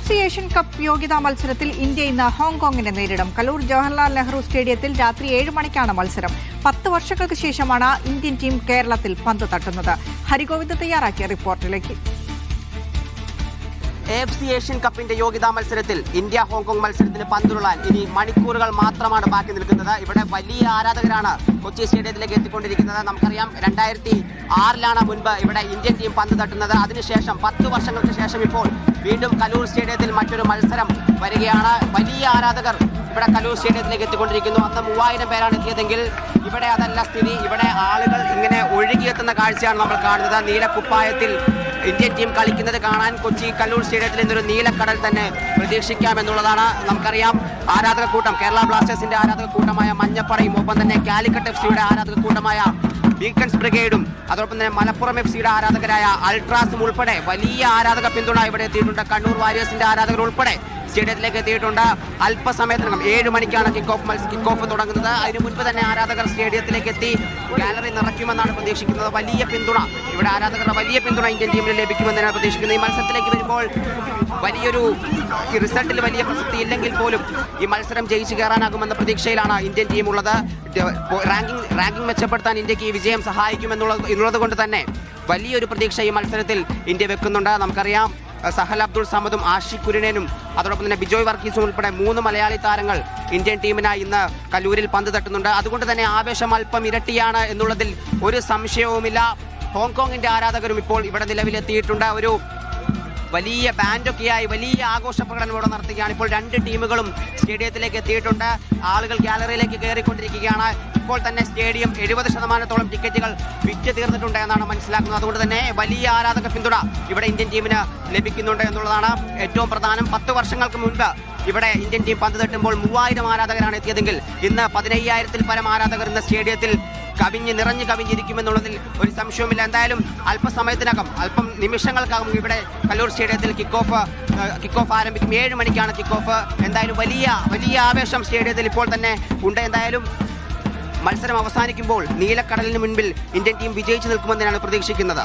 AFC Asian cup യോഗ്യതാ മത്സരത്തിൽ India ഇന്ന് ഹോങ്കോങ്ങിനെ നേരിടും. കലൂർ ജവഹർലാൽ നെഹ്റു സ്റ്റേഡിയത്തിൽ രാത്രി 7 മണിക്കാണ് മത്സരം. 10 വർഷങ്ങൾക്ക് ശേഷമാണ് ഇന്ത്യൻ ടീം കേരളത്തിൽ പന്ത് തട്ടുന്നത്. ഹരിഗോവിന്ദ് തയ്യാറാക്കിയ റിപ്പോർട്ടിലേക്ക്. AFC ഏഷ്യൻ കപ്പിന്റെ യോഗ്യതാ മത്സരത്തിൽ ഇന്ത്യ ഹോങ്കോങ് മത്സരത്തിന് പന്തുരുളാൻ ഇനി മണിക്കൂറുകൾ മാത്രമാണ് ബാക്കി നിൽക്കുന്നത്. ഇവിടെ വലിയ ആരാധകരാണ് കൊച്ചി സ്റ്റേഡിയത്തിലേക്ക് എത്തിക്കൊണ്ടിരിക്കുന്നത്. നമുക്കറിയാം 2006 മുൻപ് ഇവിടെ ഇന്ത്യൻ ടീം പന്ത് തട്ടുന്നത്. അതിനുശേഷം 10 വർഷങ്ങൾക്ക് ശേഷം ഇപ്പോൾ വീണ്ടും കലൂർ സ്റ്റേഡിയത്തിൽ മറ്റൊരു മത്സരം വരികയാണ്. വലിയ ആരാധകർ ഇവിടെ കലൂർ സ്റ്റേഡിയത്തിലേക്ക് എത്തിക്കൊണ്ടിരിക്കുന്നു. അന്ന് 3000 പേരാണ് എത്തിയതെങ്കിൽ ഇവിടെ അതല്ല സ്ഥിതി. ഇവിടെ ആളുകൾ ഇങ്ങനെ ഒഴുകിയെത്തുന്ന കാഴ്ചയാണ് നമ്മൾ കാണുന്നത്. നീലക്കുപ്പായത്തിൽ ഇന്ത്യൻ ടീം കളിക്കുന്നത് കാണാൻ കൊച്ചി കലൂർ സ്റ്റേഡിയത്തിൽ നിന്നൊരു നീലക്കടൽ തന്നെ പ്രതീക്ഷിക്കാമെന്നുള്ളതാണ്. നമുക്കറിയാം ആരാധക കൂട്ടം, കേരള ബ്ലാസ്റ്റേഴ്സിന്റെ ആരാധക കൂട്ടമായ മഞ്ഞപ്പടയും ഒപ്പം തന്നെ കാലിക്കറ്റ് FC-യുടെ ആരാധക കൂട്ടമായ ബീക്കൺസ് ബ്രിഗേഡും അതോടൊപ്പം തന്നെ മലപ്പുറം FC-യുടെ ആരാധകരായ അൾട്രാസും ഉൾപ്പെടെ വലിയ ആരാധക പിന്തുണ ഇവിടെ എത്തിയിട്ടുണ്ട്. കണ്ണൂർ വാരിയേഴ്സിന്റെ ആരാധകർ ഉൾപ്പെടെ സ്റ്റേഡിയത്തിലേക്ക് എത്തിയിട്ടുണ്ട്. അല്പസമയത്തിനകം 7 മണിക്കാണ് കിക്ക് ഓഫ് തുടങ്ങുന്നത്. അതിനു മുൻപ് തന്നെ ആരാധകർ സ്റ്റേഡിയത്തിലേക്ക് എത്തി ഗാലറി നിറയ്ക്കുമെന്നാണ് പ്രതീക്ഷിക്കുന്നത്. വലിയ പിന്തുണ ഇവിടെ ആരാധകരുടെ വലിയ പിന്തുണ ഇന്ത്യൻ ടീമിന് ലഭിക്കുമെന്നാണ് പ്രതീക്ഷിക്കുന്നത്. ഈ മത്സരത്തിലേക്ക് വരുമ്പോൾ വലിയൊരു റിസൾട്ടിൽ വലിയ പ്രസക്തി ഇല്ലെങ്കിൽ പോലും ഈ മത്സരം ജയിച്ചു കയറാനാകുമെന്ന പ്രതീക്ഷയിലാണ് ഇന്ത്യൻ ടീം ഉള്ളത്. റാങ്കിംഗ് മെച്ചപ്പെടുത്താൻ ഇന്ത്യക്ക് ഈ വിജയം സഹായിക്കുമെന്നുള്ളത് കൊണ്ട് തന്നെ വലിയൊരു പ്രതീക്ഷ ഈ മത്സരത്തിൽ ഇന്ത്യ വെക്കുന്നുണ്ട്. നമുക്കറിയാം സഹൽ അബ്ദുൾ സമദും ആഷിഖ് കുരുണേനും അതോടൊപ്പം തന്നെ ബിജോയ് വർഗീസും ഉൾപ്പെടെ 3 മലയാളി താരങ്ങൾ ഇന്ത്യൻ ടീമിനായി ഇന്ന് കലൂരിൽ പന്ത് തട്ടുന്നുണ്ട്. അതുകൊണ്ട് തന്നെ ആവേശം അല്പം ഇരട്ടിയാണ് എന്നുള്ളതിൽ ഒരു സംശയവുമില്ല. ഹോങ്കോങ്ങിന്റെ ആരാധകരും ഇപ്പോൾ ഇവിടെ നിലവിലെത്തിയിട്ടുണ്ട്. ഒരു വലിയ ബാൻഡൊക്കെയായി വലിയ ആഘോഷ പ്രകടനം ഇവിടെ നടത്തുകയാണ്. ഇപ്പോൾ 2 ടീമുകളും സ്റ്റേഡിയത്തിലേക്ക് എത്തിയിട്ടുണ്ട്. ആളുകൾ ഗാലറിയിലേക്ക് കയറിക്കൊണ്ടിരിക്കുകയാണ്. ഇപ്പോൾ തന്നെ സ്റ്റേഡിയം 70% ടിക്കറ്റുകൾ വിറ്റ് തീർന്നിട്ടുണ്ട് എന്നാണ് മനസ്സിലാക്കുന്നത്. അതുകൊണ്ട് തന്നെ വലിയ ആരാധക പിന്തുണ ഇവിടെ ഇന്ത്യൻ ടീമിന് ലഭിക്കുന്നുണ്ട് എന്നുള്ളതാണ് ഏറ്റവും പ്രധാനം. 10 വർഷങ്ങൾക്ക് മുൻപ് ഇവിടെ ഇന്ത്യൻ ടീം പന്ത് തട്ടുമ്പോൾ 3000 ആരാധകരാണ് എത്തിയതെങ്കിൽ ഇന്ന് 15,000-ൽ പരം ആരാധകർ ഇന്ന് സ്റ്റേഡിയത്തിൽ നിറഞ്ഞു കവിഞ്ഞിരിക്കുമെന്നുള്ളതിൽ ഒരു സംശയവുമില്ല. എന്തായാലും അല്പസമയത്തിനകം, അല്പം നിമിഷങ്ങൾക്കകം ഇവിടെ കലൂർ സ്റ്റേഡിയത്തിൽ കിക്ക് ഓഫ് ആരംഭിക്കും. 7 മണിക്കാണ് കിക്ക് ഓഫ്. എന്തായാലും വലിയ ആവേശം സ്റ്റേഡിയത്തിൽ ഇപ്പോൾ തന്നെ ഉണ്ട്. എന്തായാലും മത്സരം അവസാനിക്കുമ്പോൾ നീലക്കടലിന് മുൻപിൽ ഇന്ത്യൻ ടീം വിജയിച്ചു നിൽക്കുമെന്നാണ് പ്രതീക്ഷിക്കുന്നത്.